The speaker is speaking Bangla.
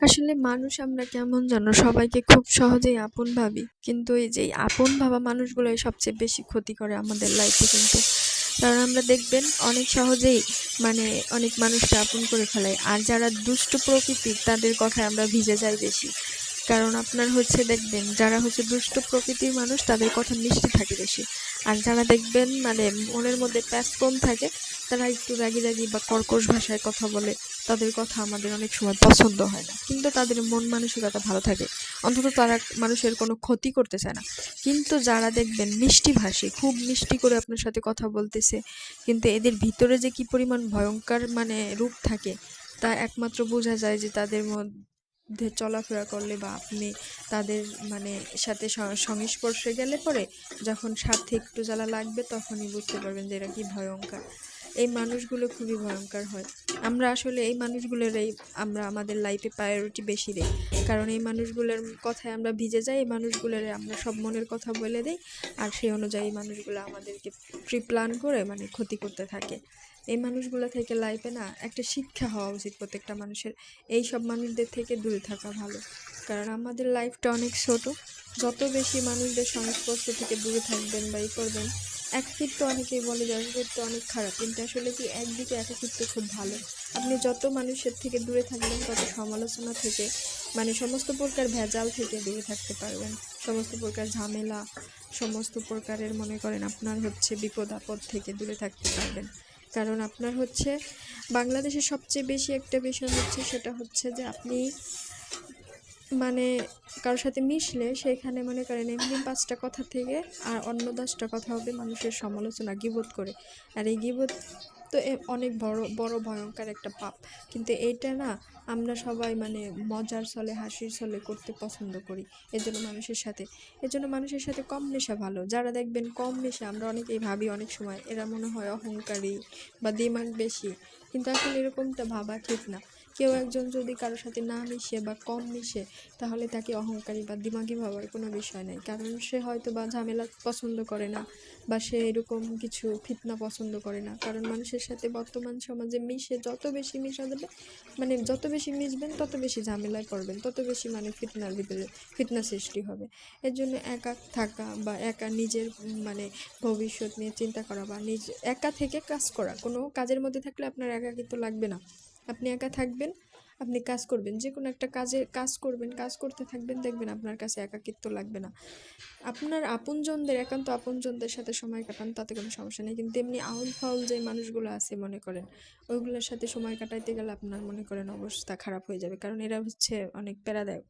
আসলে মানুষ আমরা কেমন জানো সবাইকে খুব সহজেই আপন ভাবি, কিন্তু এই যে এই আপন ভাবা মানুষগুলোই সবচেয়ে বেশি ক্ষতি করে আমাদের লাইফে। কিন্তু কারণ আমরা দেখবেন অনেক সহজেই মানে অনেক মানুষকে আপন করে ফেলাই, আর যারা দুষ্ট প্রকৃতির তাদের কথায় আমরা ভিজে যাই বেশি। কারণ আপনার হচ্ছে দেখবেন যারা হচ্ছে দুষ্ট প্রকৃতির মানুষ তাদের কথা মিষ্টি থাকে বেশি, আর যারা দেখবেন মানে মনের মধ্যে প্যাঁচ কম থাকে তারা একটু রাগী রাগী বা কর্কশ ভাষায় কথা বলে। তাদের কথা আমাদের অনেক সময় পছন্দ হয় না, কিন্তু তাদের মন মানসিকতা ভালো থাকে, অন্তত তারা মানুষের কোনো ক্ষতি করতে চায় না। কিন্তু যারা দেখবেন মিষ্টি ভাষী, খুব মিষ্টি করে আপনার সাথে কথা বলতেছে, কিন্তু এদের ভিতরে যে কি পরিমাণ ভয়ঙ্কর মানে রূপ থাকে তা একমাত্র বোঝা যায় যে তাদের মধ্যে চলাফেরা করলে বা আপনি তাদের মানে সাথে সংস্পর্শে গেলে পরে যখন স্বার্থে একটু জ্বালা লাগবে তখনই বুঝতে পারবেন যে এরা কি ভয়ঙ্কর। এই মানুষগুলো খুবই ভয়ঙ্কর হয়। আমরা আসলে এই মানুষগুলোরই আমরা আমাদের লাইফে প্রায়োরিটি বেশি দেই, কারণ এই মানুষগুলোর কথায় আমরা ভিজে যাই, এই মানুষগুলোর আমরা সব মনের কথা বলে দিই, আর সেই অনুযায়ী মানুষগুলো আমাদেরকে প্রি প্ল্যান করে মানে ক্ষতি করতে থাকে। এই মানুষগুলো থেকে লাইফে না একটা শিক্ষা হওয়া উচিত প্রত্যেকটা মানুষের, এই সব মানুষদের থেকে দূরে থাকা ভালো। কারণ আমাদের লাইফটা অনেক ছোট, যত বেশি মানুষদের সংস্পর্শ থেকে দূরে থাকবেন বা ই করবেন। একাকিত্ব অনেকেই বলে যে একাকিত্ব অনেক খারাপ, কিন্তু আসলে কি একদিকে একাকিত্ব খুব ভালো। আপনি যত মানুষের থেকে দূরে থাকবেন তত সমালোচনা থেকে মানে সমস্ত প্রকার ভেজাল থেকে দূরে থাকতে পারবেন, সমস্ত প্রকার ঝামেলা, সমস্ত প্রকারের মনে করেন আপনার হচ্ছে বিপদ আপদ থেকে দূরে থাকতে পারবেন। কারণ আপনার হচ্ছে বাংলাদেশের সবচেয়ে বেশি একটা বিষয় হচ্ছে সেটা হচ্ছে যে আপনি মানে কারোর সাথে মিশলে সেখানে মনে করেন এমনি ৫টা কথা থেকে আর অন্য ১০টা কথা হবে মানুষের সমালোচনা, গীবত করে। আর এই গীবত তো অনেক বড় বড় ভয়ঙ্কর একটা পাপ। কিন্তু এইটা না আমরা সবাই মানে মজার ছলে হাসির ছলে করতে পছন্দ করি। এজন্য মানুষের সাথে কম মেশা ভালো। যারা দেখবেন কম মেশে আমরা অনেকেই ভাবি অনেক সময় এরা মনে হয় অহংকারী বা দিমাগ বেশি, কিন্তু আসলে এরকমটা ভাবা ঠিক না। কেউ একজন যদি কারোর সাথে না মিশে বা কম মিশে তাহলে তাকে অহংকারী বা দিমাগী ভাবার কোনো বিষয় নেই, কারণ সে হয়তো বা ঝামেলা পছন্দ করে না বা সে এরকম কিছু ফিতনা পছন্দ করে না। কারণ মানুষের সাথে বর্তমান সমাজে মিশে যত বেশি মিশা যাবে মানে যত বেশি মিশবেন তত বেশি ঝামেলায় পড়বেন, তত বেশি মানে ফিতনার ভিতরে ফিতনা সৃষ্টি হবে। এর জন্য একা থাকা বা একা নিজের মানে ভবিষ্যৎ নিয়ে চিন্তা করা বা একা থেকে কাজ করা, কোনো কাজের মধ্যে থাকলে আপনার একা কিন্তু লাগবে না। আপনি একা থাকবেন, আপনি কাজ করবেন, যে কোনো একটা কাজ করবেন, কাজ করতে থাকবেন, দেখবেন আপনার কাছে একাকিত্ব লাগবে না। আপনার আপনজনদের একান্ত আপনজনদের সাথে সময় কাটান, তাতে কোনো সমস্যা নেই, কিন্তু এমনি আউল ফাউল যে মানুষগুলো আছে মনে করেন ওইগুলোর সাথে সময় কাটাইতে গেলে আপনার মনে করেন অবস্থা খারাপ হয়ে যাবে, কারণ এরা হচ্ছে অনেক প্যারাদায়ক।